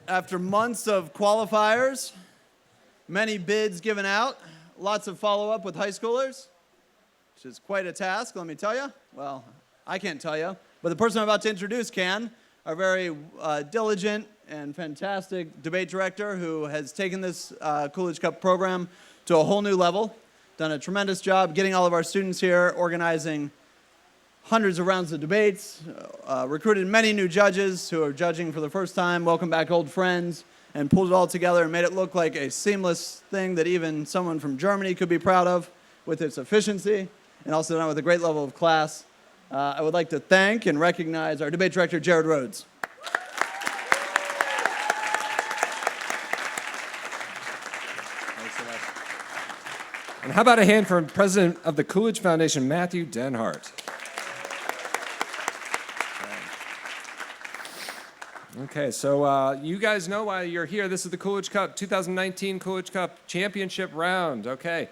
After months of qualifiers, many bids given out, lots of follow-up with high schoolers, which is quite a task, let me tell you. Well, I can't tell you, but the person I'm about to introduce can, our very diligent and fantastic debate director who has taken this Coolidge Cup program to a whole new level, done a tremendous job getting all of our students here, organizing hundreds of rounds of debates, recruited many new judges who are judging for the first time, welcome back old friends, and pulled it all together and made it look like a seamless thing that even someone from Germany could be proud of with its efficiency, and also done with a great level of class. I would like to thank and recognize our debate director, Jared Rhodes. And how about a hand for President of the Coolidge Foundation, Matthew Denhart. Okay, so you guys know why you're here. This is the Coolidge Cup, 2019 Coolidge Cup Championship round. Okay,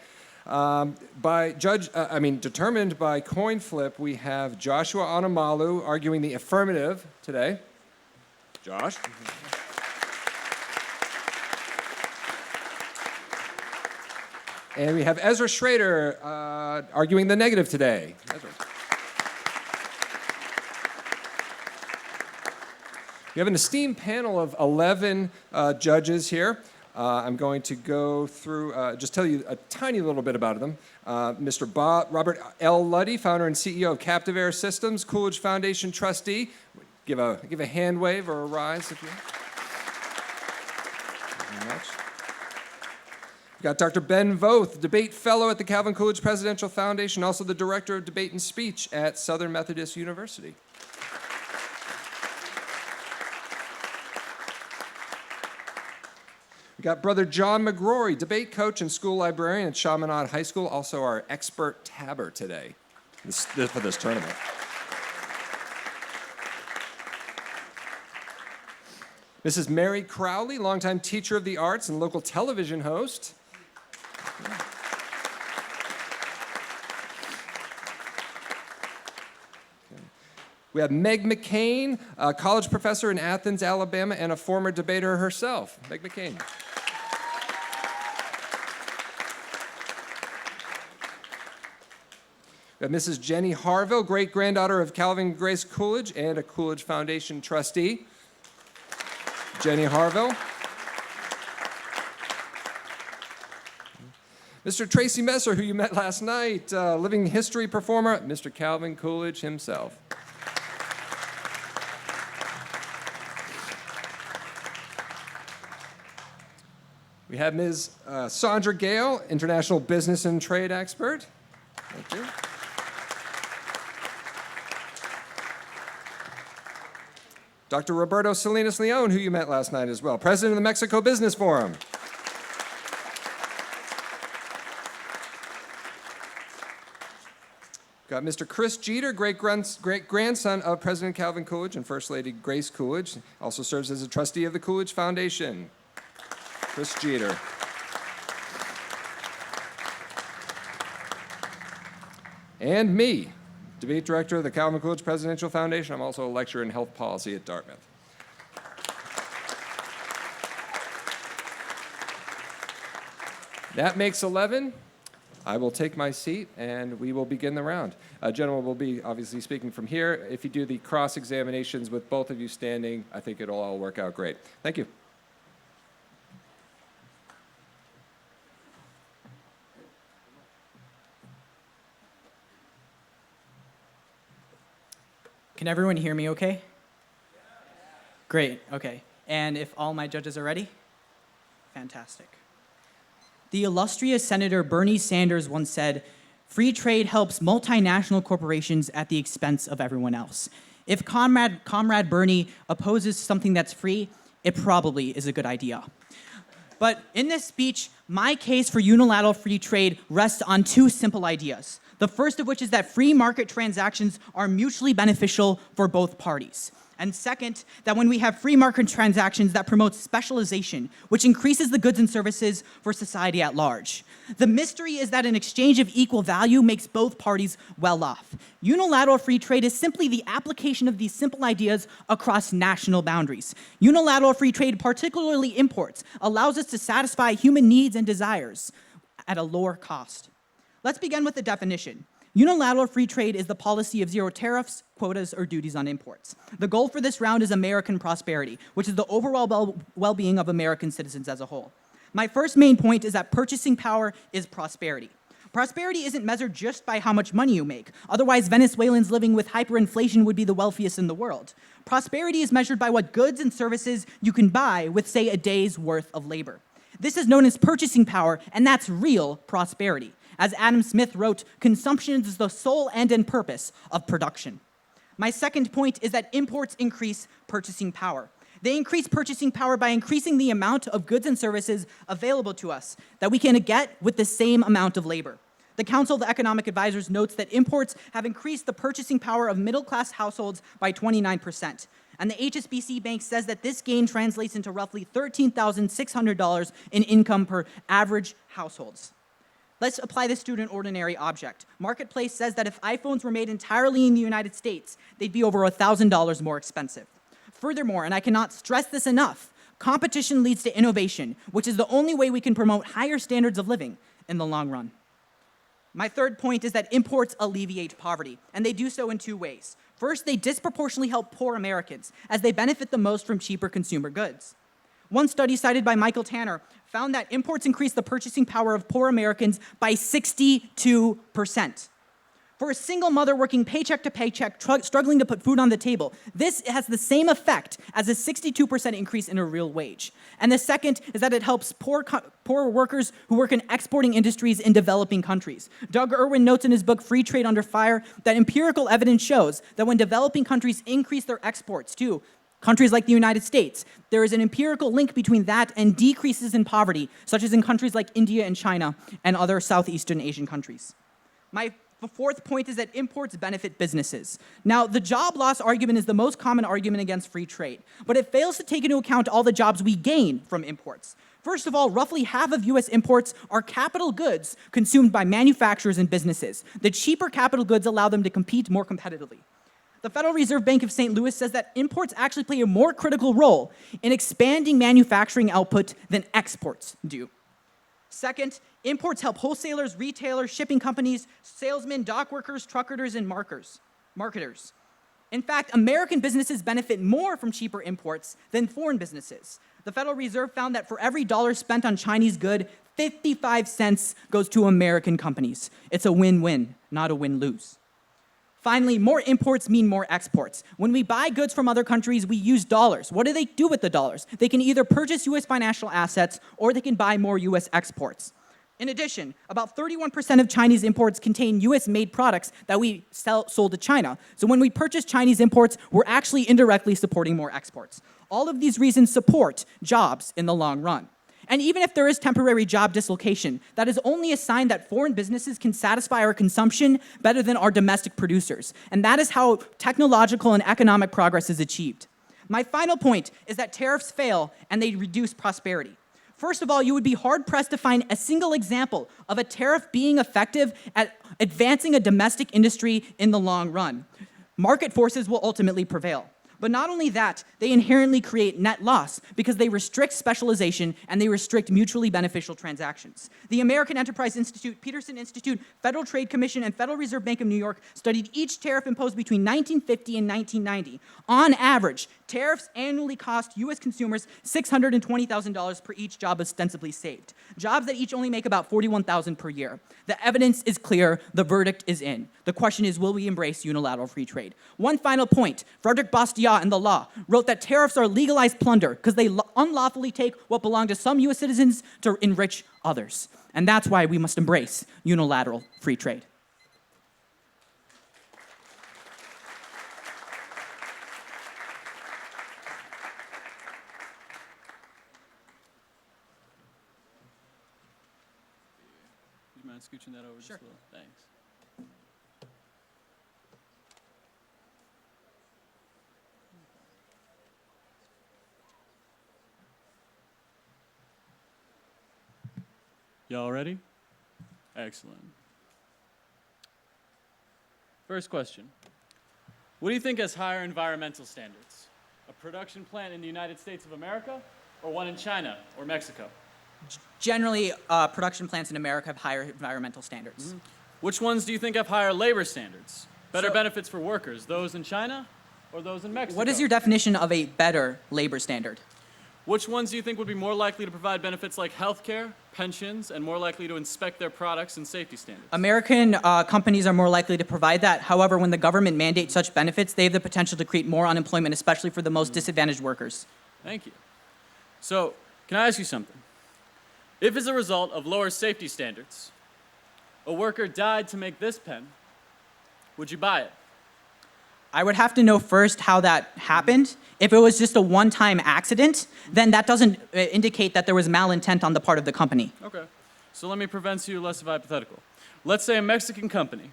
determined by coin flip, we have Joshua Onomalu arguing the affirmative today. Josh. And we have Ezra Schrader arguing the negative today. Ezra. We have an esteemed panel of 11 judges here. I'm going to go through, just tell you a tiny little bit about them. Mr. Robert L. Luddy, founder and CEO of Captive Air Systems, Coolidge Foundation trustee. Give a hand wave or a rise if you want. Thank you very much. We've got Dr. Ben Voth, debate fellow at the Calvin Coolidge Presidential Foundation, also the director of debate and speech at Southern Methodist University. We've got Brother John McGrory, debate coach and school librarian at Chaminade High School, also our expert tabber today for this tournament. Mrs. Mary Crowley, longtime teacher of the arts and local television host. We have Meg McCain, a college professor in Athens, Alabama, and a former debater herself. Meg McCain. We have Mrs. Jenny Harville, great-granddaughter of Calvin Grace Coolidge and a Coolidge Foundation trustee. Jenny Harville. Mr. Tracy Messer, who you met last night, living history performer, Mr. Calvin Coolidge himself. We have Ms. Sandra Gale, international business and trade expert. Thank you. Dr. Roberto Salinas Leon, who you met last night as well, president of the Mexico Business Forum. Got Mr. Chris Jeter, great-grandson of President Calvin Coolidge and First Lady Grace Coolidge, also serves as a trustee of the Coolidge Foundation. Chris Jeter. And me, debate director of the Calvin Coolidge Presidential Foundation. I'm also a lecturer in health policy at Dartmouth. That makes 11. I will take my seat and we will begin the round. Gentlemen will be obviously speaking from here. If you do the cross-examinations with both of you standing, I think it'll all work out great. Thank you. Can everyone hear me okay? Great, okay. And if all my judges are ready? Fantastic. The illustrious Senator Bernie Sanders once said, "Free trade helps multinational corporations at the expense of everyone else." If Comrade Bernie opposes something that's free, it probably is a good idea. But in this speech, my case for unilateral free trade rests on two simple ideas. The first of which is that free market transactions are mutually beneficial for both parties. And second, that when we have free market transactions, that promotes specialization, which increases the goods and services for society at large. The mystery is that an exchange of equal value makes both parties well off. Unilateral free trade is simply the application of these simple ideas across national boundaries. Unilateral free trade, particularly imports, allows us to satisfy human needs and desires at a lower cost. Let's begin with the definition. Unilateral free trade is the policy of zero tariffs, quotas, or duties on imports. The goal for this round is American prosperity, which is the overall well-being of American citizens as a whole. My first main point is that purchasing power is prosperity. Prosperity isn't measured just by how much money you make. Otherwise, Venezuelans living with hyperinflation would be the wealthiest in the world. Prosperity is measured by what goods and services you can buy with, say, a day's worth of labor. This is known as purchasing power, and that's real prosperity. As Adam Smith wrote, consumption is the sole end and purpose of production. My second point is that imports increase purchasing power. They increase purchasing power by increasing the amount of goods and services available to us that we can get with the same amount of labor. The Council of Economic Advisors notes that imports have increased the purchasing power of middle-class households by 29%. And the HSBC Bank says that this gain translates into roughly $13,600 in income per average households. Let's apply this to an ordinary object. Marketplace says that if iPhones were made entirely in the United States, they'd be over $1,000 more expensive. Furthermore, and I cannot stress this enough, competition leads to innovation, which is the only way we can promote higher standards of living in the long run. My third point is that imports alleviate poverty, and they do so in two ways. First, they disproportionately help poor Americans, as they benefit the most from cheaper consumer goods. One study cited by Michael Tanner found that imports increase the purchasing power of poor Americans by 62%. For a single mother working paycheck to paycheck, struggling to put food on the table, this has the same effect as a 62% increase in a real wage. And the second is that it helps poor workers who work in exporting industries in developing countries. Doug Irwin notes in his book, Free Trade Under Fire, that empirical evidence shows that when developing countries increase their exports to countries like the United States, there is an empirical link between that and decreases in poverty, such as in countries like India and China and other Southeastern Asian countries. The fourth point is that imports benefit businesses. Now, the job loss argument is the most common argument against free trade, but it fails to take into account all the jobs we gain from imports. First of all, roughly half of US imports are capital goods consumed by manufacturers and businesses. The cheaper capital goods allow them to compete more competitively. The Federal Reserve Bank of St. Louis says that imports actually play a more critical role in expanding manufacturing output than exports do. Second, imports help wholesalers, retailers, shipping companies, salesmen, dock workers, truckers, and marketers. In fact, American businesses benefit more from cheaper imports than foreign businesses. The Federal Reserve found that for every dollar spent on Chinese good, 55 cents goes to American companies. It's a win-win, not a win-lose. Finally, more imports mean more exports. When we buy goods from other countries, we use dollars. What do they do with the dollars? They can either purchase US financial assets or they can buy more US exports. In addition, about 31% of Chinese imports contain US-made products that we sold to China. So when we purchase Chinese imports, we're actually indirectly supporting more exports. All of these reasons support jobs in the long run. And even if there is temporary job dislocation, that is only a sign that foreign businesses can satisfy our consumption better than our domestic producers. And that is how technological and economic progress is achieved. My final point is that tariffs fail and they reduce prosperity. First of all, you would be hard-pressed to find a single example of a tariff being effective at advancing a domestic industry in the long run. Market forces will ultimately prevail. But not only that, they inherently create net loss because they restrict specialization and they restrict mutually beneficial transactions. The American Enterprise Institute, Peterson Institute, Federal Trade Commission, and Federal Reserve Bank of New York studied each tariff imposed between 1950 and 1990. On average, tariffs annually cost U.S. consumers $620,000 per each job ostensibly saved. Jobs that each only make about $41,000 per year. The evidence is clear. The verdict is in. The question is, will we embrace unilateral free trade? One final point. Frederick Bastiat in The Law wrote that tariffs are legalized plunder because they unlawfully take what belonged to some U.S. citizens to enrich others. And that's why we must embrace unilateral free trade. Would you mind scooching that over Sure. just a little? Thanks. Y'all ready? Excellent. First question. What do you think has higher environmental standards? A production plant in the United States of America or one in China or Mexico? Generally, production plants in America have higher environmental standards. Which ones do you think have higher labor standards? Better So- benefits for workers, those in China or those in Mexico? What is your definition of a better labor standard? Which ones do you think would be more likely to provide benefits like healthcare, pensions, and more likely to inspect their products and safety standards? American companies are more likely to provide that. However, when the government mandates such benefits, they have the potential to create more unemployment, especially for the most disadvantaged workers. Thank you. So, can I ask you something? If as a result of lower safety standards, a worker died to make this pen, would you buy it? I would have to know first how that happened. If it was just a one-time accident, then that doesn't indicate that there was malintent on the part of the company. Okay. So let me prevent you less of a hypothetical. Let's say a Mexican company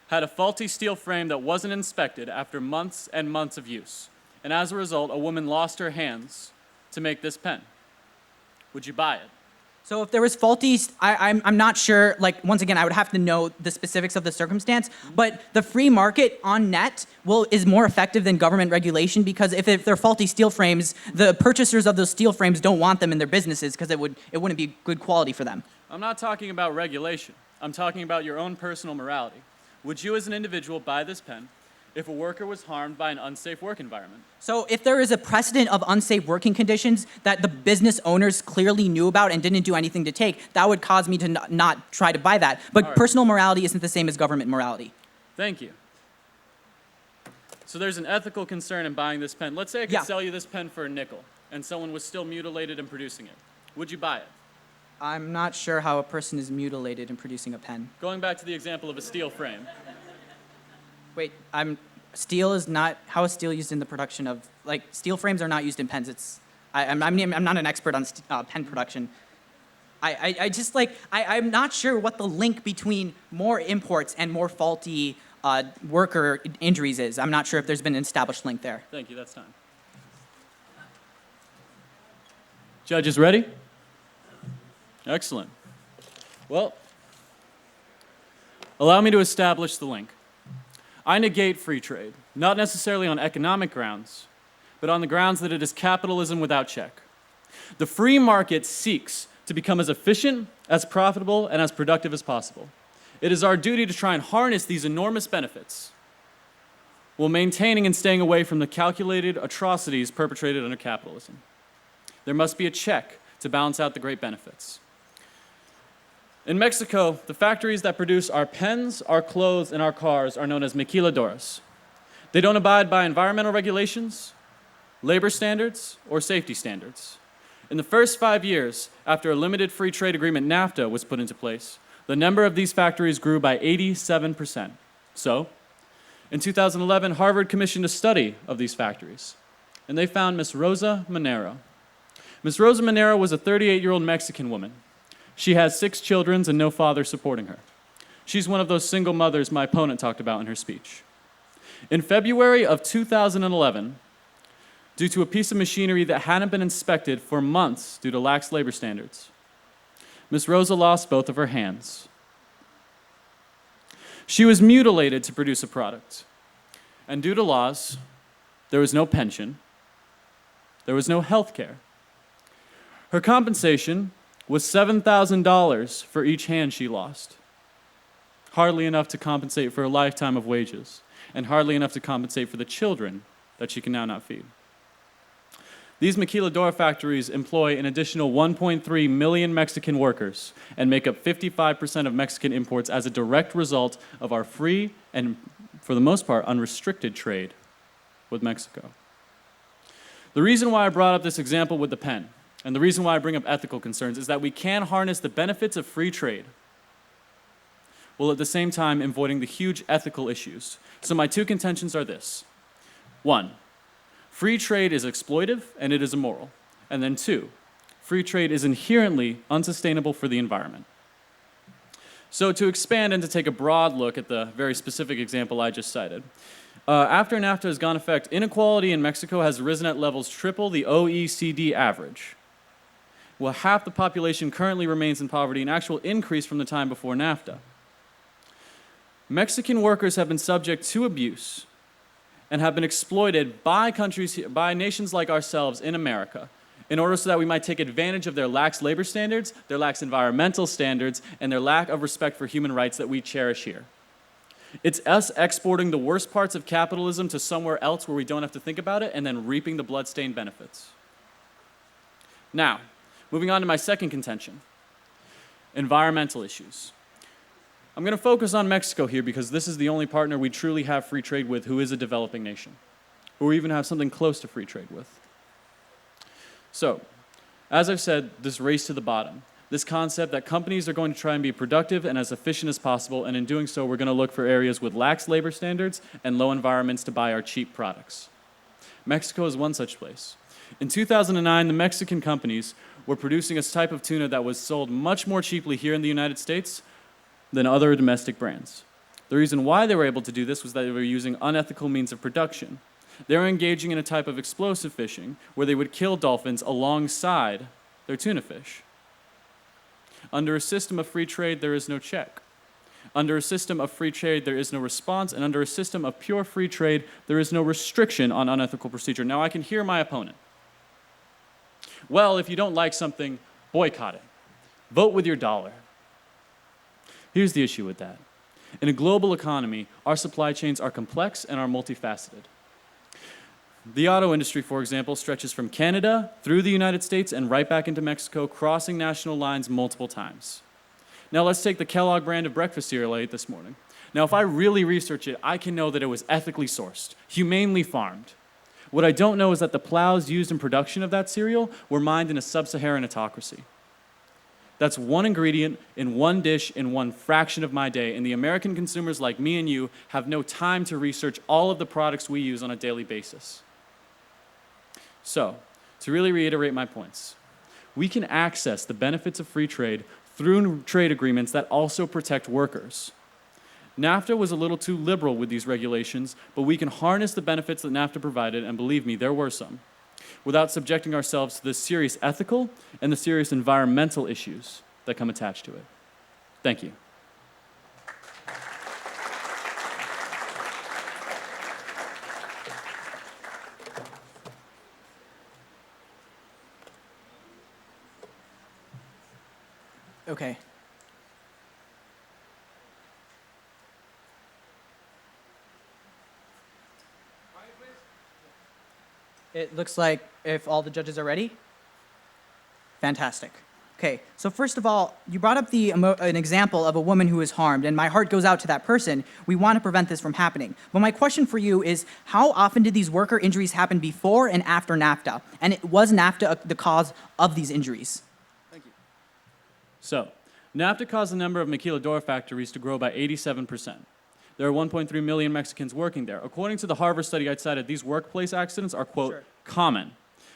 had a faulty steel frame that wasn't inspected after months and months of use. And as a result, a woman lost her hands to make this pen. Would you buy it? So if there was faulty, I'm not sure, like, once again, I would have to know the specifics of the circumstance, but the free market on net is more effective than government regulation because if they're faulty steel frames, the purchasers of those steel frames don't want them in their businesses because it wouldn't be good quality for them. I'm not talking about regulation. I'm talking about your own personal morality. Would you as an individual buy this pen if a worker was harmed by an unsafe work environment? So if there is a precedent of unsafe working conditions that the business owners clearly knew about and didn't do anything to take, that would cause me to not try to buy that. But All right. personal morality isn't the same as government morality. Thank you. So there's an ethical concern in buying this pen. Let's say I could Yeah. sell you this pen for a nickel and someone was still mutilated in producing it. Would you buy it? I'm not sure how a person is mutilated in producing a pen. Going back to the example of a steel frame. Wait, steel is not, how is steel used in the production of, like, steel frames are not used in pens. I'm not an expert on pen production. I'm not sure what the link between more imports and more faulty worker injuries is. I'm not sure if there's been an established link there. Thank you, that's time. Judges ready? Excellent. Well, allow me to establish the link. I negate free trade, not necessarily on economic grounds, but on the grounds that it is capitalism without check. The free market seeks to become as efficient, as profitable, and as productive as possible. It is our duty to try and harness these enormous benefits while maintaining and staying away from the calculated atrocities perpetrated under capitalism. There must be a check to balance out the great benefits. In Mexico, the factories that produce our pens, our clothes, and our cars are known as maquiladoras. They don't abide by environmental regulations, labor standards, or safety standards. In the first 5 years after a limited free trade agreement, NAFTA, was put into place, the number of these factories grew by 87%. So, in 2011, Harvard commissioned a study of these factories, and they found Miss Rosa Monero. Miss Rosa Monero was a 38-year-old Mexican woman. She has 6 children and no father supporting her. She's one of those single mothers my opponent talked about in her speech. In February of 2011, due to a piece of machinery that hadn't been inspected for months due to lax labor standards, Miss Rosa lost both of her hands. She was mutilated to produce a product. And due to laws, there was no pension, there was no health care. Her compensation was $7,000 for each hand she lost. Hardly enough to compensate for a lifetime of wages, and hardly enough to compensate for the children that she can now not feed. These maquiladora factories employ an additional 1.3 million Mexican workers and make up 55% of Mexican imports as a direct result of our free and, for the most part, unrestricted trade with Mexico. The reason why I brought up this example with the pen, and the reason why I bring up ethical concerns, is that we can harness the benefits of free trade while at the same time avoiding the huge ethical issues. So my 2 contentions are this. 1, free trade is exploitive and it is immoral. And then 2, free trade is inherently unsustainable for the environment. So to expand and to take a broad look at the very specific example I just cited, after NAFTA has gone into effect, inequality in Mexico has risen at levels triple the OECD average. while half the population currently remains in poverty, an actual increase from the time before NAFTA. Mexican workers have been subject to abuse and have been exploited by nations like ourselves in America in order so that we might take advantage of their lax labor standards, their lax environmental standards, and their lack of respect for human rights that we cherish here. It's us exporting the worst parts of capitalism to somewhere else where we don't have to think about it and then reaping the bloodstained benefits. Now, moving on to my second contention, environmental issues. I'm going to focus on Mexico here because this is the only partner we truly have free trade with who is a developing nation, or we even have something close to free trade with. So, as I've said, this race to the bottom, this concept that companies are going to try and be productive and as efficient as possible, and in doing so, we're going to look for areas with lax labor standards and low environments to buy our cheap products. Mexico is one such place. In 2009, the Mexican companies were producing a type of tuna that was sold much more cheaply here in the United States than other domestic brands. The reason why they were able to do this was that they were using unethical means of production. They were engaging in a type of explosive fishing where they would kill dolphins alongside their tuna fish. Under a system of free trade, there is no check. Under a system of free trade, there is no response, and under a system of pure free trade, there is no restriction on unethical procedure. Now, I can hear my opponent. Well, if you don't like something, boycott it. Vote with your dollar. Here's the issue with that. In a global economy, our supply chains are complex and are multifaceted. The auto industry, for example, stretches from Canada through the United States and right back into Mexico, crossing national lines multiple times. Now let's take the Kellogg brand of breakfast cereal I ate this morning. Now if I really research it, I can know that it was ethically sourced, humanely farmed. What I don't know is that the plows used in production of that cereal were mined in a sub-Saharan autocracy. That's one ingredient in one dish in one fraction of my day, and the American consumers like me and you have no time to research all of the products we use on a daily basis. So, to really reiterate my points, we can access the benefits of free trade through trade agreements that also protect workers. NAFTA was a little too liberal with these regulations, but we can harness the benefits that NAFTA provided, and believe me, there were some, without subjecting ourselves to the serious ethical and the serious environmental issues that come attached to it. Thank you. Okay. It looks like if all the judges are ready. Fantastic. Okay, so first of all, you brought up an example of a woman who was harmed, and my heart goes out to that person. We want to prevent this from happening. But my question for you is, how often did these worker injuries happen before and after NAFTA? And was NAFTA the cause of these injuries? Thank you. So, NAFTA caused the number of maquiladora factories to grow by 87%. There are 1.3 million Mexicans working there. According to the Harvard study I cited, these workplace accidents are, quote, common.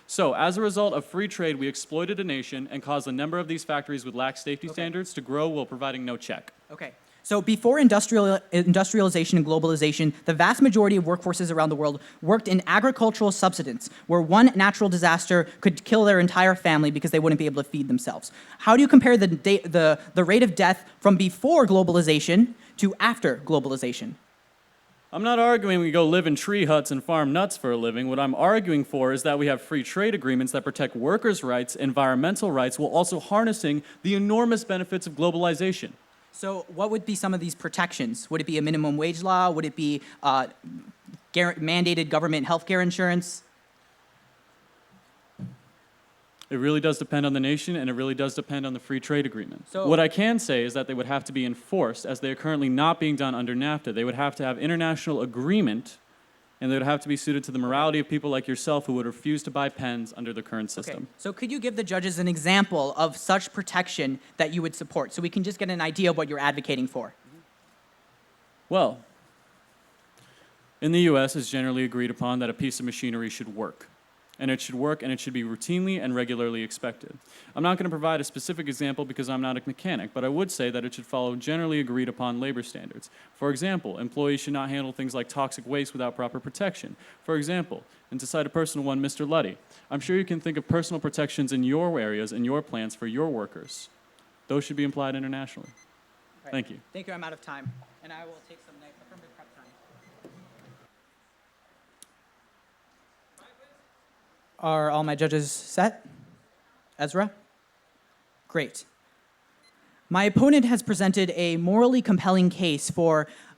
So, as a result of free trade, we exploited a nation and caused a number of these factories with lax safety standards to grow while providing no check. Okay. So before industrialization and globalization, the vast majority of workforces around the world worked in agricultural subsistence, where one natural disaster could kill their entire family because they wouldn't be able to feed themselves. How do you compare the rate of death from before globalization to after globalization? I'm not arguing we go live in tree huts and farm nuts for a living. What I'm arguing for is that we have free trade agreements that protect workers' rights, environmental rights, while also harnessing the enormous benefits of globalization. So what would be some of these protections? Would it be a minimum wage law? Would it be mandated government health care insurance? It really does depend on the nation, and it really does depend on the free trade agreement. So, what I can say is that they would have to be enforced, as they are currently not being done under NAFTA. They would have to have international agreement, and they would have to be suited to the morality of people like yourself who would refuse to buy pens under the current system. Okay. So could you give the judges an example of such protection that you would support, so we can just get an idea of what you're advocating for? Well, in the US, it's generally agreed upon that a piece of machinery should work. and it should work, and it should be routinely and regularly expected. I'm not going to provide a specific example because I'm not a mechanic, but I would say that it should follow generally agreed upon labor standards. For example, employees should not handle things like toxic waste without proper protection. For example, and to cite a personal one, Mr. Luddy, I'm sure you can think of personal protections in your areas, in your plants for your workers. Those should be applied internationally. Right. Thank you. Thank you. I'm out of time, and I will take some affirmative prep time. Are all my judges set? Ezra? Great. My opponent has presented a morally compelling case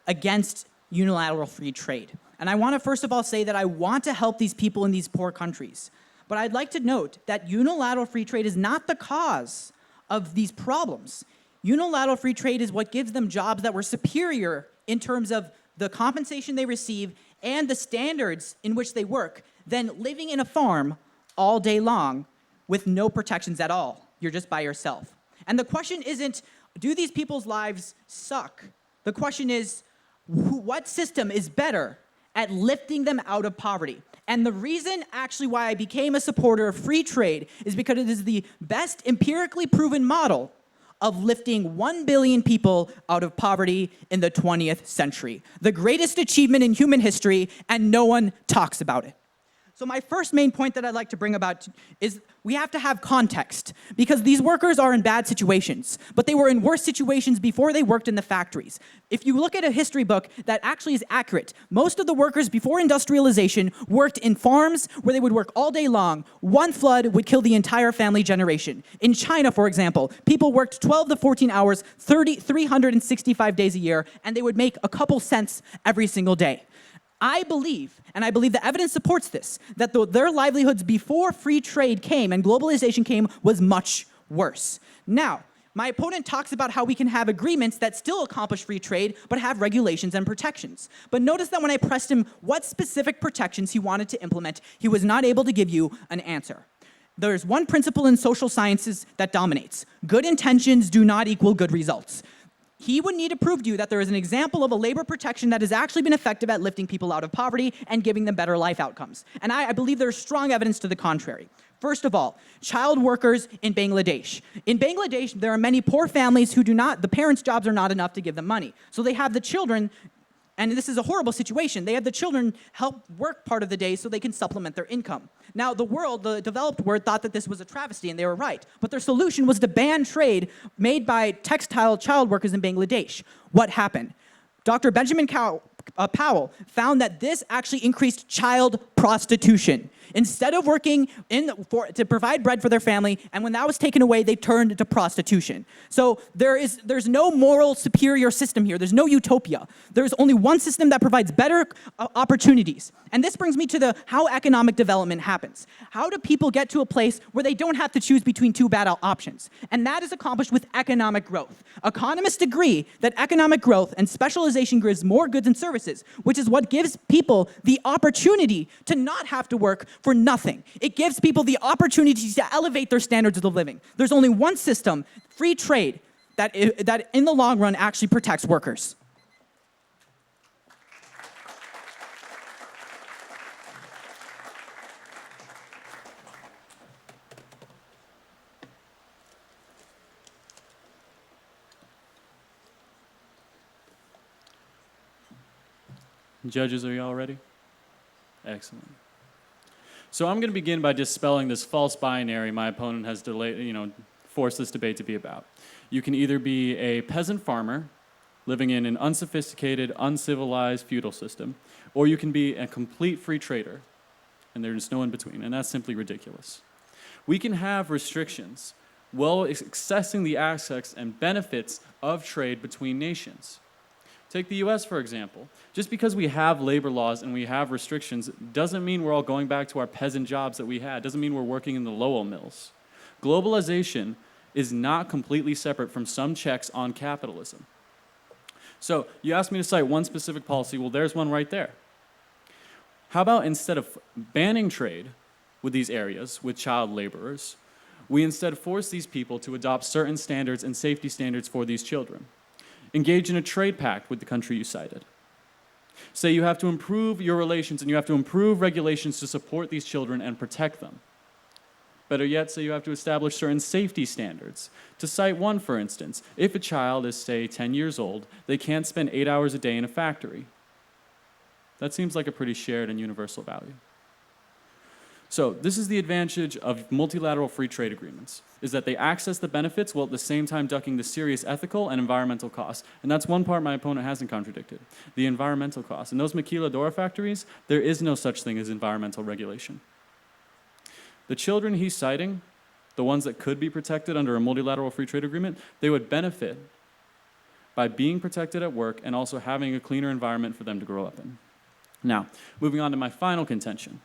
against unilateral free trade. And I want to first of all say that I want to help these people in these poor countries. But I'd like to note that unilateral free trade is not the cause of these problems. Unilateral free trade is what gives them jobs that were superior in terms of the compensation they receive and the standards in which they work than living in a farm all day long with no protections at all. You're just by yourself. And the question isn't, do these people's lives suck? The question is, what system is better at lifting them out of poverty? And the reason actually why I became a supporter of free trade is because it is the best empirically proven model of lifting 1 billion people out of poverty in the 20th century. The greatest achievement in human history, and no one talks about it. So my first main point that I'd like to bring about is we have to have context, because these workers are in bad situations, but they were in worse situations before they worked in the factories. If you look at a history book that actually is accurate, most of the workers before industrialization worked in farms where they would work all day long. One flood would kill the entire family generation. In China, for example, people worked 12 to 14 hours, 365 days a year, and they would make a couple cents every single day. I believe, and I believe the evidence supports this, that their livelihoods before free trade came and globalization came was much worse. Now, my opponent talks about how we can have agreements that still accomplish free trade, but have regulations and protections. But notice that when I pressed him what specific protections he wanted to implement, he was not able to give you an answer. There's one principle in social sciences that dominates. Good intentions do not equal good results. He would need to prove to you that there is an example of a labor protection that has actually been effective at lifting people out of poverty and giving them better life outcomes. And I believe there's strong evidence to the contrary. First of all, child workers in Bangladesh. In Bangladesh, there are many poor families who the parents' jobs are not enough to give them money. So they have the children, and this is a horrible situation, they have the children help work part of the day so they can supplement their income. Now, the developed world, thought that this was a travesty, and they were right. But their solution was to ban trade made by textile child workers in Bangladesh. What happened? Dr. Benjamin Powell found that this actually increased child prostitution. Instead of working to provide bread for their family, and when that was taken away, they turned to prostitution. So there's no moral superior system here. There's no utopia. There's only one system that provides better opportunities. And this brings me to how economic development happens. How do people get to a place where they don't have to choose between two bad options? And that is accomplished with economic growth. Economists agree that economic growth and specialization gives more goods and services, which is what gives people the opportunity to not have to work for nothing. It gives people the opportunity to elevate their standards of living. There's only one system, free trade, that in the long run actually protects workers. Judges, are you all ready? Excellent. So I'm going to begin by dispelling this false binary my opponent has forced this debate to be about. You can either be a peasant farmer living in an unsophisticated, uncivilized feudal system, or you can be a complete free trader, and there's no in between, and that's simply ridiculous. We can have restrictions while accessing the access and benefits of trade between nations. Take the US, for example. Just because we have labor laws and we have restrictions doesn't mean we're all going back to our peasant jobs that we had. Doesn't mean we're working in the Lowell mills. Globalization is not completely separate from some checks on capitalism. So you asked me to cite one specific policy. Well, there's one right there. How about instead of banning trade with these areas, with child laborers, we instead force these people to adopt certain standards and safety standards for these children? Engage in a trade pact with the country you cited. Say you have to improve your relations and you have to improve regulations to support these children and protect them. Better yet, say you have to establish certain safety standards. To cite one, for instance, if a child is, say, 10 years old, they can't spend 8 hours a day in a factory. That seems like a pretty shared and universal value. So this is the advantage of multilateral free trade agreements, is that they access the benefits while at the same time ducking the serious ethical and environmental costs. And that's one part my opponent hasn't contradicted, the environmental costs. In those maquiladora factories, there is no such thing as environmental regulation. The children he's citing, the ones that could be protected under a multilateral free trade agreement, they would benefit by being protected at work and also having a cleaner environment for them to grow up in. Now, moving on to my final contention.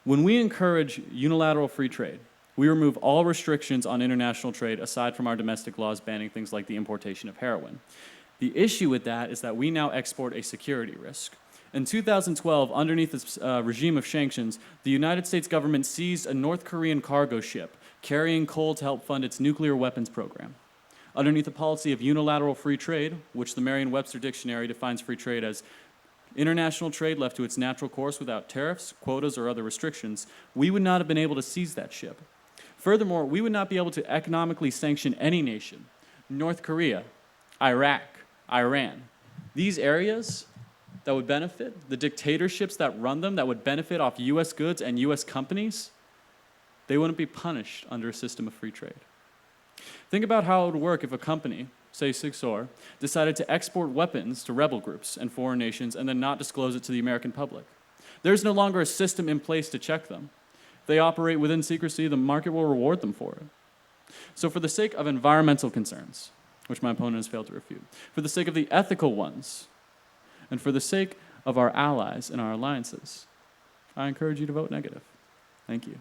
When we encourage unilateral free trade, we remove all restrictions on international trade aside from our domestic laws banning things like the importation of heroin. The issue with that is that we now export a security risk. In 2012, underneath this regime of sanctions, the United States government seized a North Korean cargo ship carrying coal to help fund its nuclear weapons program. Underneath a policy of unilateral free trade, which the Merriam-Webster Dictionary defines free trade as international trade left to its natural course without tariffs, quotas, or other restrictions, we would not have been able to seize that ship. Furthermore, we would not be able to economically sanction any nation. North Korea, Iraq, Iran. These areas that would benefit, the dictatorships that run them, that would benefit off US goods and US companies, they wouldn't be punished under a system of free trade. Think about how it would work if a company, say Sig Sauer, decided to export weapons to rebel groups and foreign nations and then not disclose it to the American public. There's no longer a system in place to check them. If they operate within secrecy, the market will reward them for it. So for the sake of environmental concerns, which my opponent has failed to refute, for the sake of the ethical ones, and for the sake of our allies and our alliances, I encourage you to vote negative. Thank you.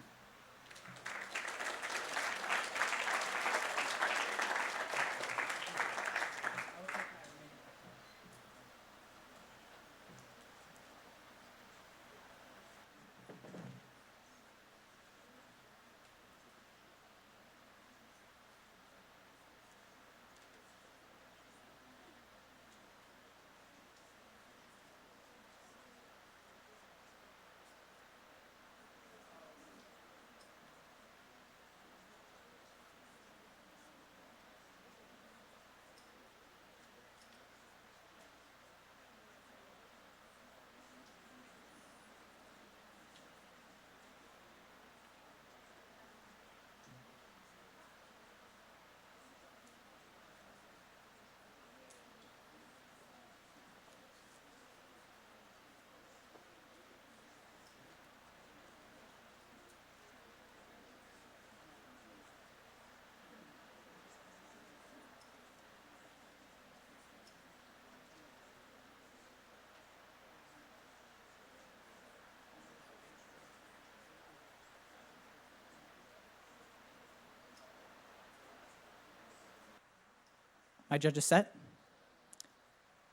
My judges set?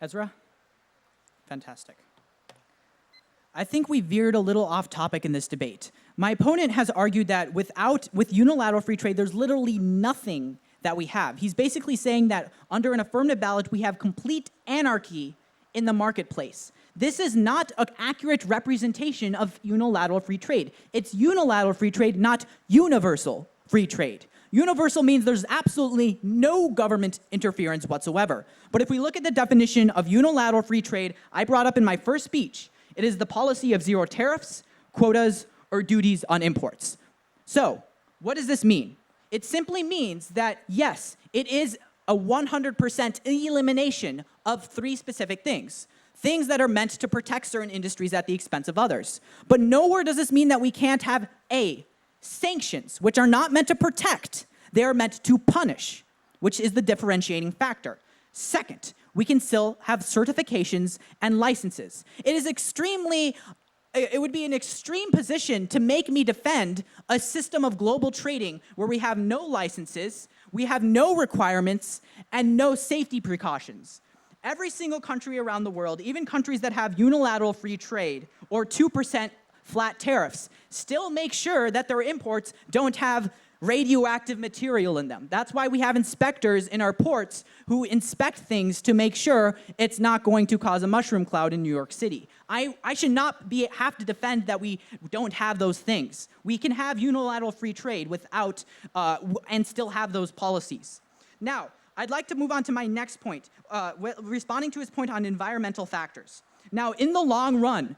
Ezra? Fantastic. I think we veered a little off topic in this debate. My opponent has argued that with unilateral free trade, there's literally nothing that we have. He's basically saying that under an affirmative ballot, we have complete anarchy in the marketplace. This is not an accurate representation of unilateral free trade. It's unilateral free trade, not universal free trade. Universal means there's absolutely no government interference whatsoever. But if we look at the definition of unilateral free trade I brought up in my first speech, it is the policy of zero tariffs, quotas, or duties on imports. So, what does this mean? It simply means that, yes, it is a 100% elimination of three specific things. Things that are meant to protect certain industries at the expense of others. But nowhere does this mean that we can't have A, sanctions, which are not meant to protect, they are meant to punish, which is the differentiating factor. Second, we can still have certifications and licenses. It would be an extreme position to make me defend a system of global trading where we have no licenses, we have no requirements, and no safety precautions. Every single country around the world, even countries that have unilateral free trade or 2% flat tariffs, still make sure that their imports don't have radioactive material in them. That's why we have inspectors in our ports who inspect things to make sure it's not going to cause a mushroom cloud in New York City. I should not have to defend that we don't have those things. We can have unilateral free trade without and still have those policies. Now, I'd like to move on to my next point, responding to his point on environmental factors. Now, in the long run,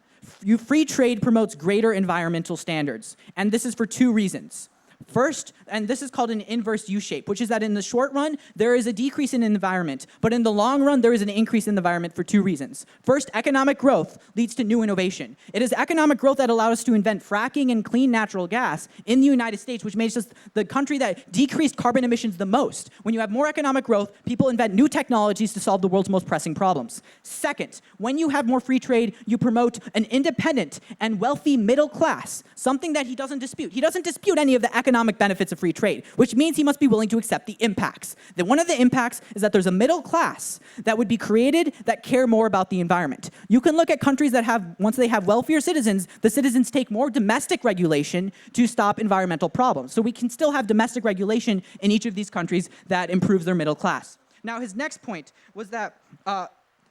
free trade promotes greater environmental standards, and this is for two reasons. First, and this is called an inverse U-shape, which is that in the short run, there is a decrease in environment, but in the long run, there is an increase in the environment for two reasons. First, economic growth leads to new innovation. It is economic growth that allowed us to invent fracking and clean natural gas in the United States, which makes us the country that decreased carbon emissions the most. When you have more economic growth, people invent new technologies to solve the world's most pressing problems. Second, when you have more free trade, you promote an independent and wealthy middle class, something that he doesn't dispute. He doesn't dispute any of the economic benefits of free trade, which means he must be willing to accept the impacts. Then one of the impacts is that there's a middle class that would be created that care more about the environment. You can look at countries that have, once they have wealthier citizens, the citizens take more domestic regulation to stop environmental problems. So we can still have domestic regulation in each of these countries that improves their middle class. Now, his next point was that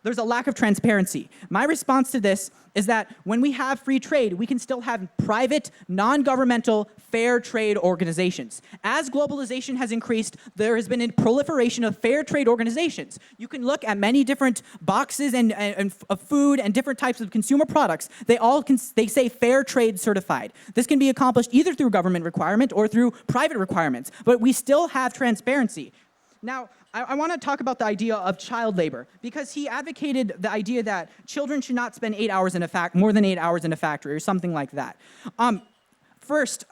there's a lack of transparency. My response to this is that when we have free trade, we can still have private, non-governmental, fair trade organizations. As globalization has increased, there has been a proliferation of fair trade organizations. You can look at many different boxes and of food and different types of consumer products. They say fair trade certified. This can be accomplished either through government requirement or through private requirements, but we still have transparency. Now, I want to talk about the idea of child labor, because he advocated the idea that children should not spend more than 8 hours in a factory or something like that. First,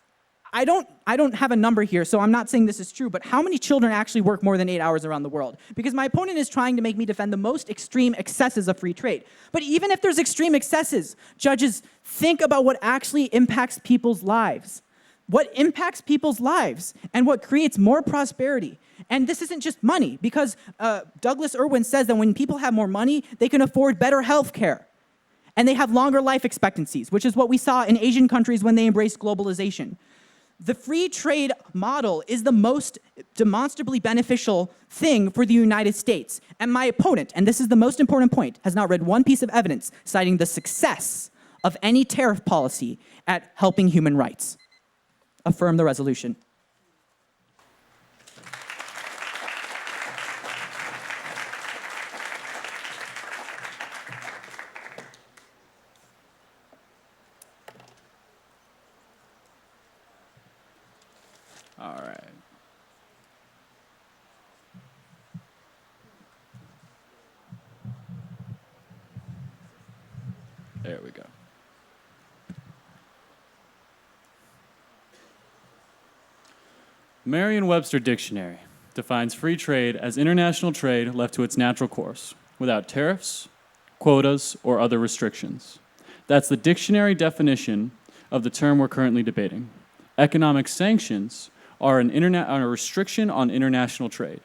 I don't have a number here, so I'm not saying this is true, but how many children actually work more than 8 hours around the world? Because my opponent is trying to make me defend the most extreme excesses of free trade. But even if there's extreme excesses, judges, think about what actually impacts people's lives. What impacts people's lives and what creates more prosperity. And this isn't just money, because Douglas Irwin says that when people have more money, they can afford better health care. And they have longer life expectancies, which is what we saw in Asian countries when they embraced globalization. The free trade model is the most demonstrably beneficial thing for the United States. And my opponent, and this is the most important point, has not read one piece of evidence citing the success of any tariff policy at helping human rights. Affirm the resolution. All right. There we go. Merriam-Webster Dictionary defines free trade as international trade left to its natural course, without tariffs, quotas, or other restrictions. That's the dictionary definition of the term we're currently debating. Economic sanctions are a restriction on international trade.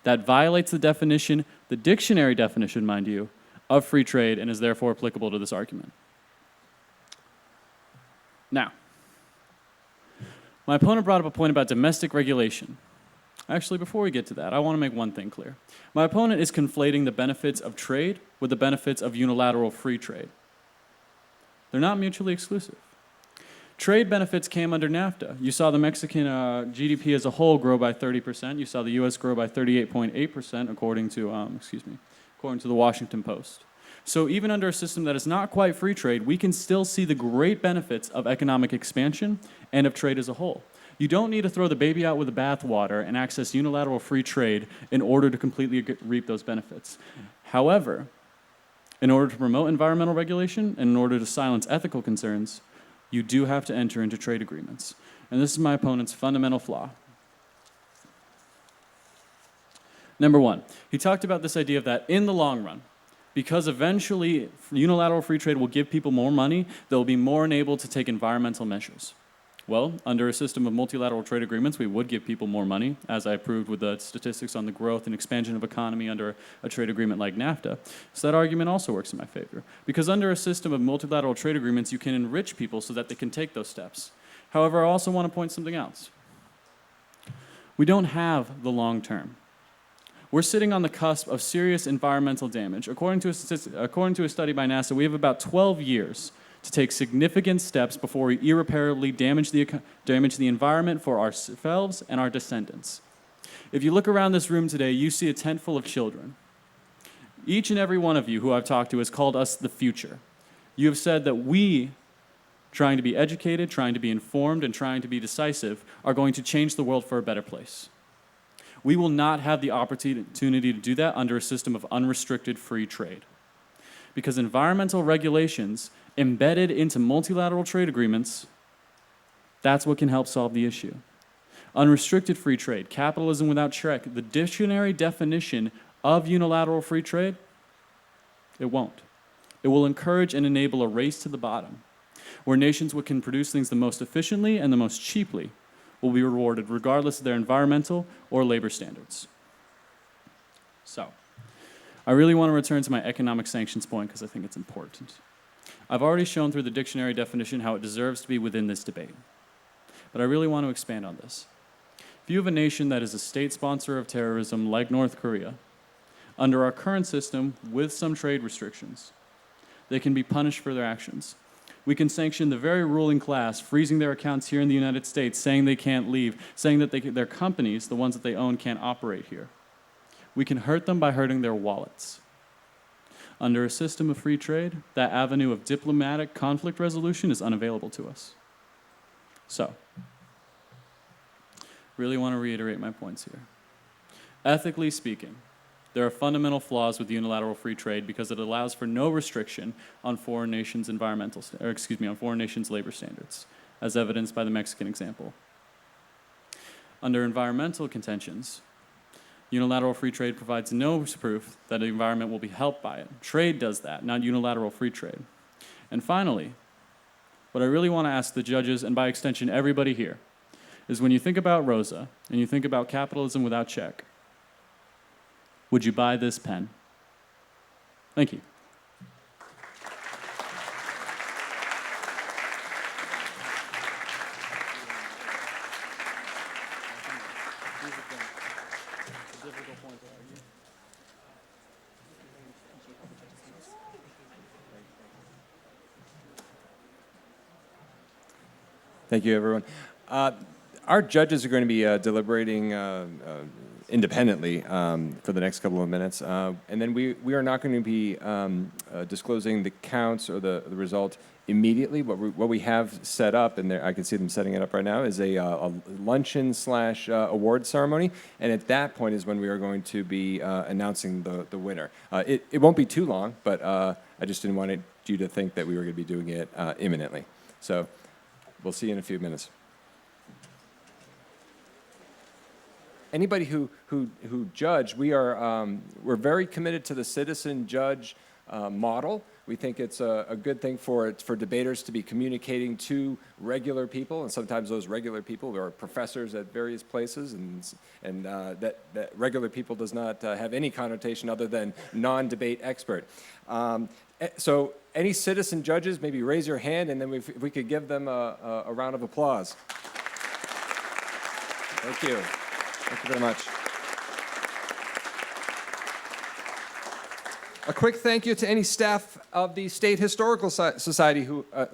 That violates the definition, the dictionary definition, mind you, of free trade, and is therefore applicable to this argument. Now, my opponent brought up a point about domestic regulation. Actually, before we get to that, I want to make one thing clear. My opponent is conflating the benefits of trade with the benefits of unilateral free trade. They're not mutually exclusive. Trade benefits came under NAFTA. You saw the Mexican GDP as a whole grow by 30%. You saw the U.S. grow by 38.8%, according to the Washington Post. So even under a system that is not quite free trade, we can still see the great benefits of economic expansion and of trade as a whole. You don't need to throw the baby out with the bathwater and access unilateral free trade in order to completely reap those benefits. However, in order to promote environmental regulation and in order to silence ethical concerns, you do have to enter into trade agreements. And this is my opponent's fundamental flaw. Number one, he talked about this idea of that in the long run, because eventually unilateral free trade will give people more money, they'll be more enabled to take environmental measures. Well, under a system of multilateral trade agreements, we would give people more money, as I proved with the statistics on the growth and expansion of economy under a trade agreement like NAFTA. So that argument also works in my favor. Because under a system of multilateral trade agreements, you can enrich people so that they can take those steps. However, I also want to point something else. We don't have the long term. We're sitting on the cusp of serious environmental damage. According to a study by NASA, we have about 12 years to take significant steps before we irreparably damage the environment for ourselves and our descendants. If you look around this room today, you see a tent full of children. Each and every one of you who I've talked to has called us the future. You have said that we, trying to be educated, trying to be informed, and trying to be decisive, are going to change the world for a better place. We will not have the opportunity to do that under a system of unrestricted free trade. Because environmental regulations embedded into multilateral trade agreements, that's what can help solve the issue. Unrestricted free trade, capitalism without check, the dictionary definition of unilateral free trade, it won't. It will encourage and enable a race to the bottom, where nations that can produce things the most efficiently and the most cheaply will be rewarded regardless of their environmental or labor standards. So, I really want to return to my economic sanctions point because I think it's important. I've already shown through the dictionary definition how it deserves to be within this debate, but I really want to expand on this. If you have a nation that is a state sponsor of terrorism like North Korea, under our current system with some trade restrictions, they can be punished for their actions. We can sanction the very ruling class, freezing their accounts here in the United States, saying they can't leave, saying that their companies, the ones that they own, can't operate here. We can hurt them by hurting their wallets. Under a system of free trade, that avenue of diplomatic conflict resolution is unavailable to us. So, really want to reiterate my points here. Ethically speaking, there are fundamental flaws with unilateral free trade because it allows for no restriction on foreign nations' on foreign nations' labor standards, as evidenced by the Mexican example. Under environmental contentions, unilateral free trade provides no proof that the environment will be helped by it. Trade does that, not unilateral free trade. And finally, what I really want to ask the judges, and by extension everybody here, is when you think about Rosa and you think about capitalism without check, would you buy this pen? Thank you. Thank you, everyone. Our judges are going to be deliberating independently for the next couple of minutes. And then we are not going to be disclosing the counts or the result immediately. What we have set up, and I can see them setting it up right now, is a luncheon / award ceremony. And at that point is when we are going to be announcing the winner. It won't be too long, but I just didn't want you to think that we were going to be doing it imminently. So we'll see you in a few minutes. Anybody who judge, we're very committed to the citizen judge model. We think it's a good thing for debaters to be communicating to regular people, and sometimes those regular people are professors at various places, and that regular people does not have any connotation other than non-debate expert. So any citizen judges, maybe raise your hand, and then if we could give them a round of applause. Thank you. Thank you very much. A quick thank you to any staff of the State Historical Society, who are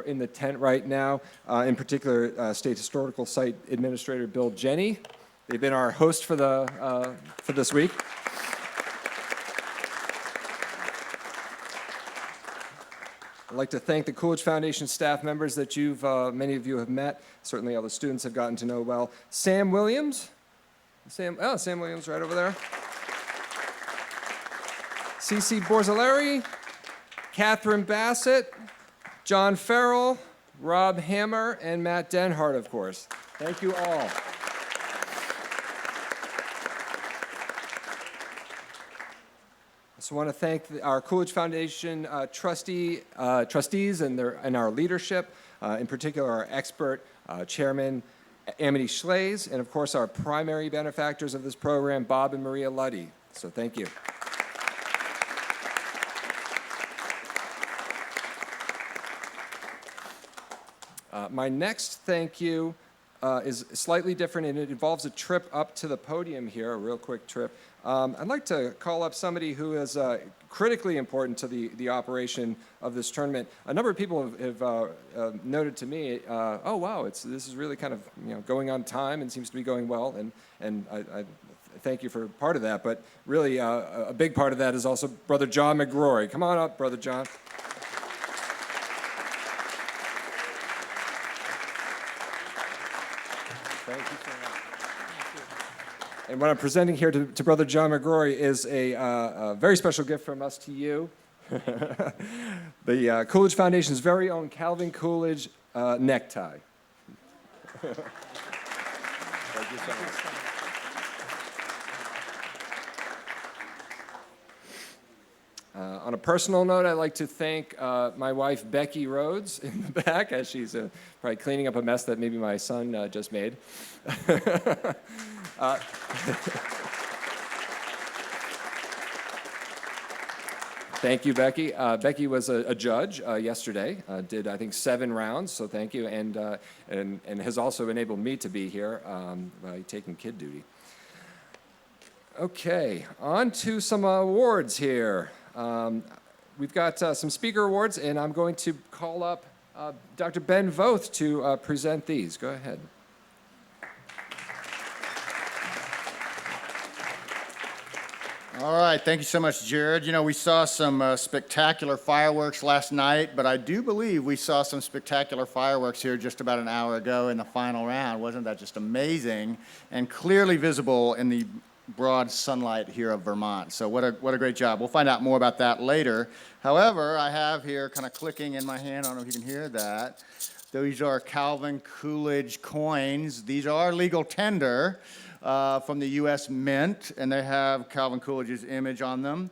in the tent right now. In particular, State Historical Site Administrator Bill Jenny. They've been our host for this week. I'd like to thank the Coolidge Foundation staff members that many of you have met. Certainly all the students have gotten to know well. Sam Williams. Sam Williams right over there. Cece Borzilleri, Catherine Bassett, John Farrell, Rob Hammer, and Matt Denhart, of course. Thank you all. I also want to thank our Coolidge Foundation trustees and our leadership, in particular our expert chairman, Amity Schlaze, and of course our primary benefactors of this program, Bob and Maria Luddy. So thank you. My next thank you is slightly different, and it involves a trip up to the podium here, a real quick trip. I'd like to call up somebody who is critically important to the operation of this tournament. A number of people have noted to me, oh wow, this is really kind of going on time and seems to be going well, and I thank you for part of that. But really, a big part of that is also Brother John McGrory. Come on up, Brother John. Thank you so much. And what I'm presenting here to Brother John McGrory is a very special gift from us to you. The Coolidge Foundation's very own Calvin Coolidge necktie. Thank you so much. On a personal note, I'd like to thank my wife, Becky Rhodes, in the back, as she's probably cleaning up a mess that maybe my son just made. Thank you, Becky. Becky was a judge yesterday, did, I think, 7 rounds, so thank you, and has also enabled me to be here by taking kid duty. Okay, on to some awards here. We've got some speaker awards, and I'm going to call up Dr. Ben Voth to present these. Go ahead. All right, thank you so much, Jared. You know, we saw some spectacular fireworks last night, but I do believe we saw some spectacular fireworks here just about an hour ago in the final round. Wasn't that just amazing and clearly visible in the broad sunlight here of Vermont? So what a great job. We'll find out more about that later. However, I have here kind of clicking in my hand, I don't know if you can hear that. These are Calvin Coolidge coins. These are legal tender from the U.S. Mint, and they have Calvin Coolidge's image on them.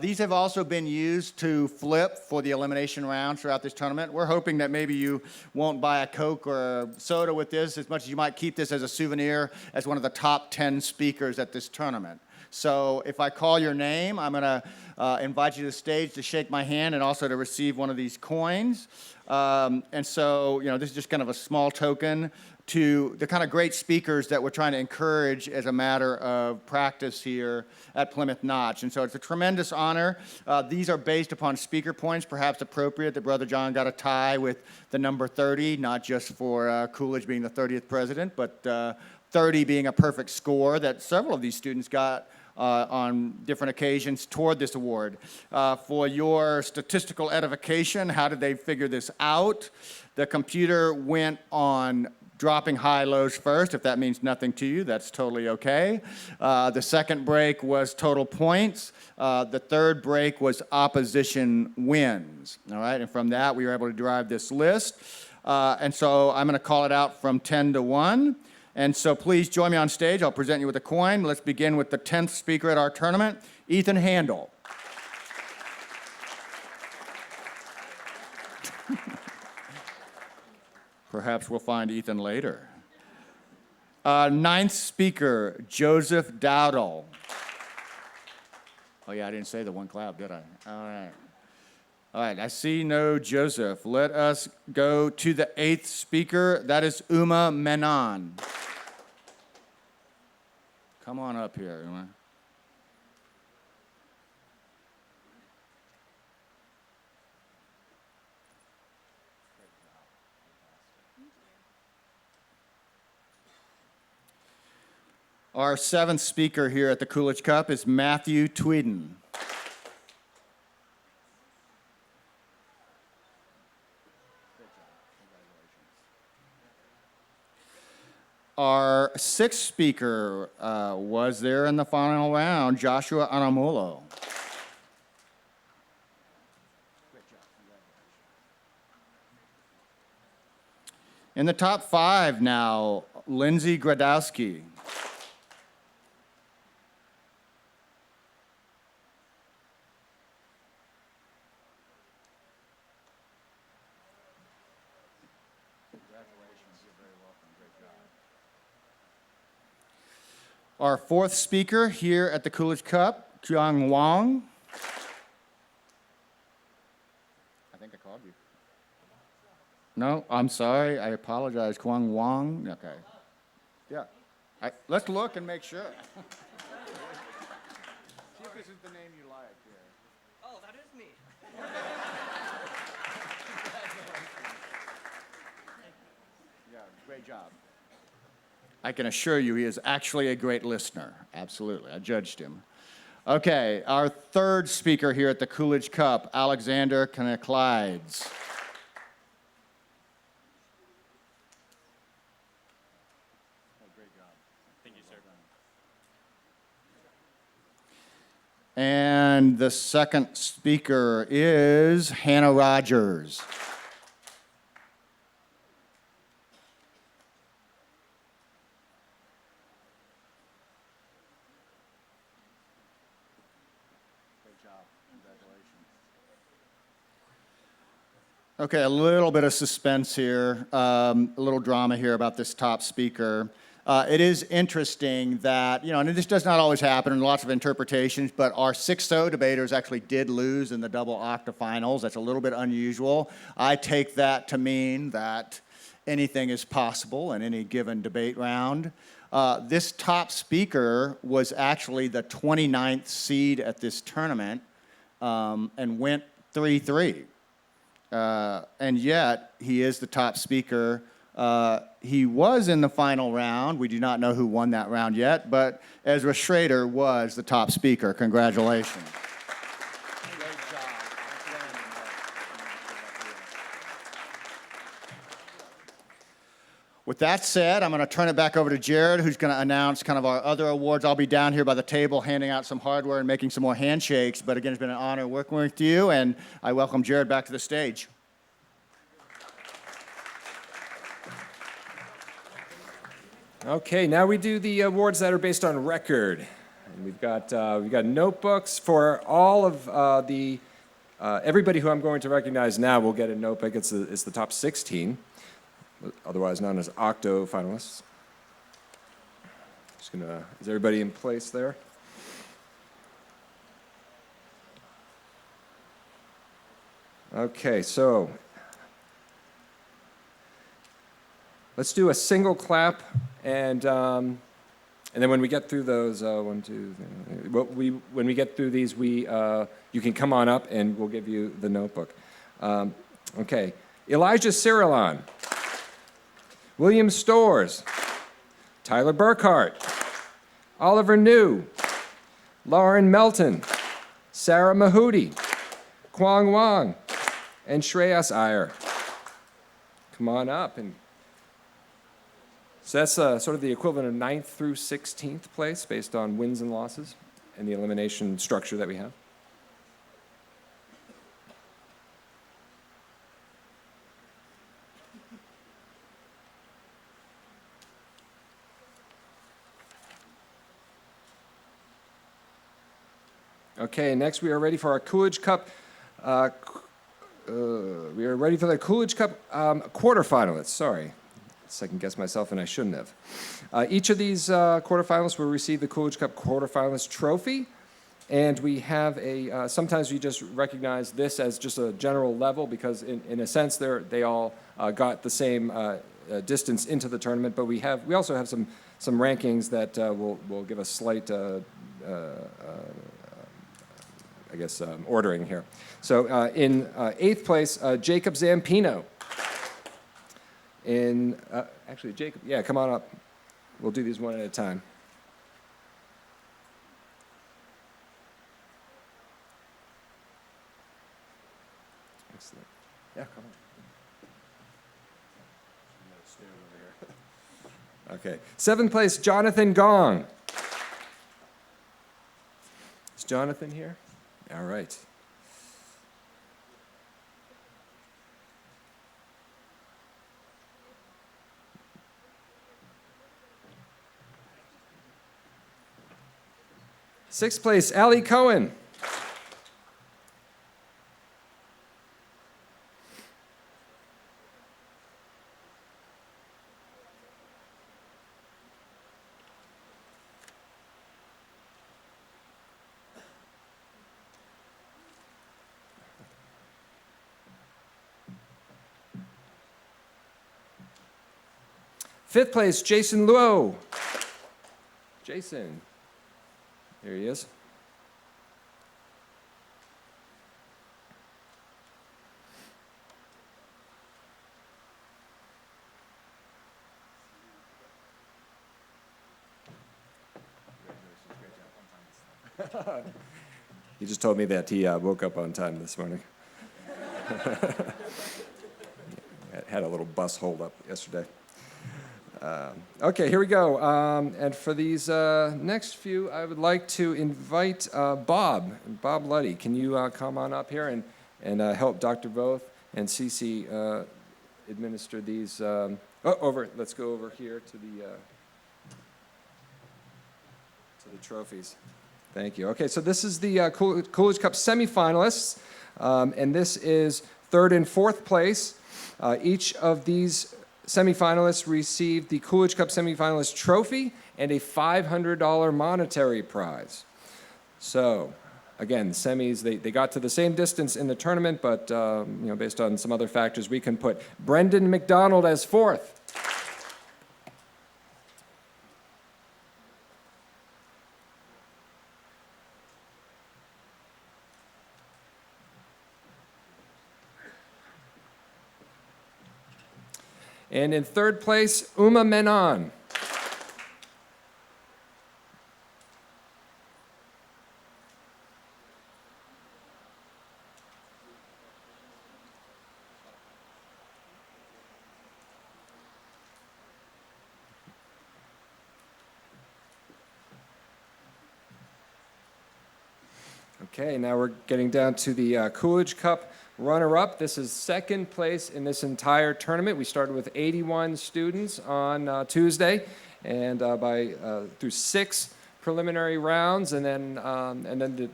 These have also been used to flip for the elimination round throughout this tournament. We're hoping that maybe you won't buy a Coke or a soda with this as much as you might keep this as a souvenir as one of the top 10 speakers at this tournament. So if I call your name, I'm going to invite you to the stage to shake my hand and also to receive one of these coins. And so, this is just kind of a small token to the kind of great speakers that we're trying to encourage as a matter of practice here at Plymouth Notch. And so it's a tremendous honor. These are based upon speaker points, perhaps appropriate that Brother John got a tie with the number 30, not just for Coolidge being the 30th president, but 30 being a perfect score that several of these students got on different occasions toward this award. For your statistical edification, how did they figure this out? The computer went on dropping high-lows first. If that means nothing to you, that's totally okay. The second break was total points. The third break was opposition wins. All right, and from that, we were able to derive this list. And so I'm going to call it out from 10 to 1. And so please join me on stage. I'll present you with a coin. Let's begin with the 10th speaker at our tournament, Ethan Handel. Perhaps we'll find Ethan later. 9th speaker, Joseph Dowdle. Oh yeah, I didn't say the one clap, did I? All right. All right, I see no Joseph. Let us go to the 8th speaker. That is Uma Menon. Come on up here, Uma. Our 7th speaker here at the Coolidge Cup is Matthew Tweeden. Our 6th speaker was there in the final round, Joshua Anamolo. In the top 5 now, Lindsay Gradowski. Our 4th speaker here at the Coolidge Cup, Kyung Wong. I think I called you. No, I'm sorry. I apologize. Kwang Wong? Okay. Yeah. Let's look and make sure. See if this is the name you like here. Oh, that is me. Yeah, great job. I can assure you he is actually a great listener. Absolutely. I judged him. Okay, our third speaker here at the Coolidge Cup, Alexander Knicklides. And the second speaker is Hannah Rogers. Great job. Congratulations. Okay, a little bit of suspense here, a little drama here about this top speaker. It is interesting that, and this does not always happen, and lots of interpretations, but our 6-0 debaters actually did lose in the double octafinals. That's a little bit unusual. I take that to mean that anything is possible in any given debate round. This top speaker was actually the 29th seed at this tournament and went 3-3. And yet, he is the top speaker. He was in the final round. We do not know who won that round yet, but Ezra Schrader was the top speaker. Congratulations. Great job. With that said, I'm going to turn it back over to Jared, who's going to announce kind of our other awards. I'll be down here by the table handing out some hardware and making some more handshakes. But again, it's been an honor working with you, and I welcome Jared back to the stage. Okay, now we do the awards that are based on record. And we've got notebooks for all of everybody who I'm going to recognize now will get a notebook. It's the top 16, otherwise known as Octo finalists. Is everybody in place there? Okay, so let's do a single clap, and then when we get through those, when we get through these, you can come on up and we'll give you the notebook. Okay, Elijah Cirilon, William Storrs, Tyler Burkhart, Oliver New, Lauren Melton, Sarah Mahudi, Kwang Wang, and Shreyas Iyer. Come on up. So that's sort of the equivalent of 9th through 16th place based on wins and losses and the elimination structure that we have. Okay, next we are ready for our Coolidge Cup. We are ready for the Coolidge Cup quarterfinalists. Sorry. Second guess myself, and I shouldn't have. Each of these quarterfinalists will receive the Coolidge Cup quarterfinalist trophy, and we have sometimes we just recognize this as just a general level because in a sense they all got the same distance into the tournament, but we also have some rankings that will give us slight ordering here. So in 8th place, Jacob Zampino. Actually, Jacob, yeah, come on up. We'll do these one at a time. Excellent. Yeah, come on. Okay. 7th place, Jonathan Gong. Is Jonathan here? All right. Sixth place, Ali Cohen. Fifth place, Jason Luo. Jason. Here he is. He just told me that he woke up on time this morning. Had a little bus holdup yesterday. Okay, here we go. And for these next few, I would like to invite Bob Luddy. Can you come on up here and help Dr. Voth and Cece administer these? Let's go over here to the trophies. Thank you. Okay, so this is the Coolidge Cup semifinalists, and this is third and fourth place. Each of these semifinalists received the Coolidge Cup semifinalist trophy and a $500 monetary prize. So, again, the semis, they got to the same distance in the tournament, but based on some other factors, we can put Brendan McDonald as fourth. And in third place, Uma Menon. Okay, now we're getting down to the Coolidge Cup runner-up. This is second place in this entire tournament. We started with 81 students on Tuesday, and through 6 preliminary rounds, and then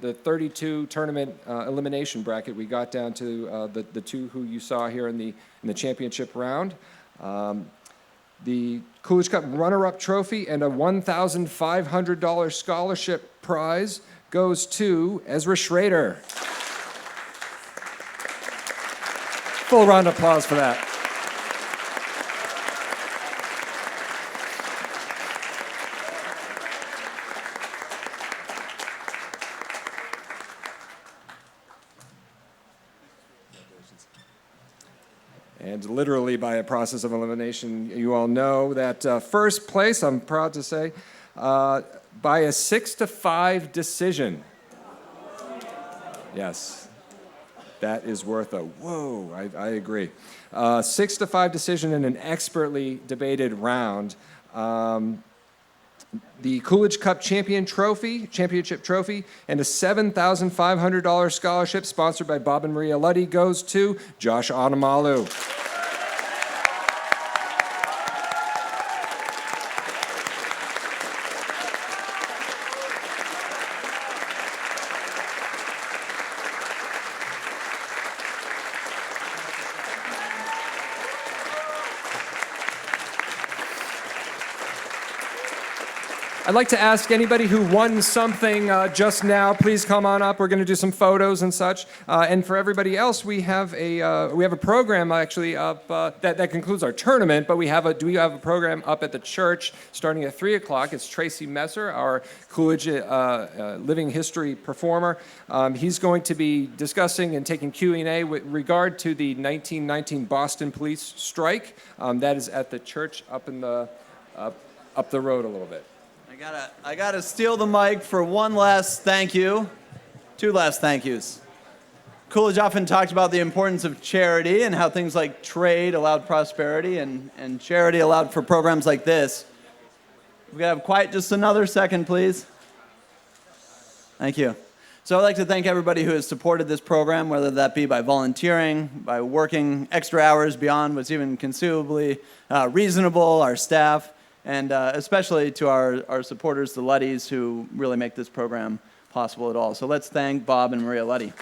the 32 tournament elimination bracket, we got down to the 2 who you saw here in the championship round. The Coolidge Cup runner-up trophy and a $1,500 scholarship prize goes to Ezra Schrader. Full round of applause for that. And literally by a process of elimination, you all know that first place, I'm proud to say, by a 6-5 decision. Yes. That is worth a whoa, I agree. 6-5 decision in an expertly debated round. The Coolidge Cup championship trophy, and a $7,500 scholarship sponsored by Bob and Maria Luddy goes to Josh Onamalu. I'd like to ask anybody who won something just now, please come on up. We're going to do some photos and such. And for everybody else, we have a program actually up that concludes our tournament. But we have a program up at the church starting at 3 o'clock. It's Tracy Messer, our Coolidge living history performer. He's going to be discussing and taking Q&A with regard to the 1919 Boston police strike. That is at the church up the road a little bit. I gotta steal the mic for one last thank you. 2 last thank yous. Coolidge often talked about the importance of charity and how things like trade allowed prosperity and charity allowed for programs like this. We could have quiet just another second, please. Thank you. So I'd like to thank everybody who has supported this program, whether that be by volunteering, by working extra hours beyond what's even conceivably reasonable, our staff, and especially to our supporters, the Luddys, who really make this program possible at all. So let's thank Bob and Maria Luddy.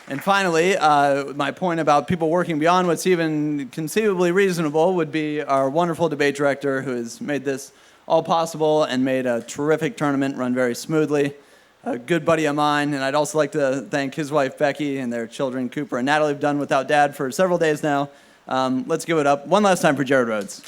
And finally, my point about people working beyond what's even conceivably reasonable would be our wonderful debate director who has made this all possible and made a terrific tournament run very smoothly. a good buddy of mine, and I'd also like to thank his wife Becky and their children Cooper and Natalie have done without Dad for several days now. Let's give it up one last time for Jared Rhodes.